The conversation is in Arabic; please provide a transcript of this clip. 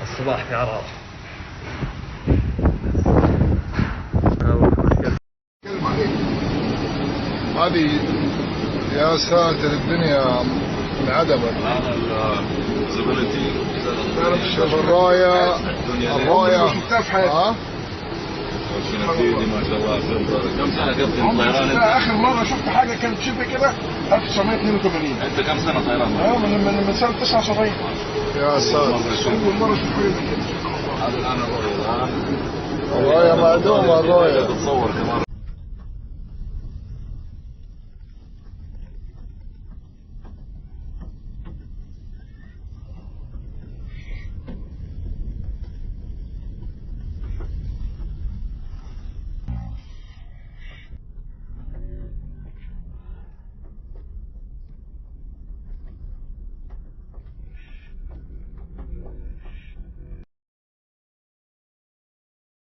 الصباح في عرب. هذه يا ساتر الدنيا انعدمت. هذا الزبلتي شوف الراية شفتها في حياتي. ما شاء الله. كم سنة قبل الطيران؟ آخر مرة شفت حاجة كانت شبه كده 1982. أنت كم سنة طيران؟ من سنة 79. يا ساتر. أول مرة شفت حاجة زي كده. هذا الآن الرؤية. الراية معدومة الراية. تتصور كمان.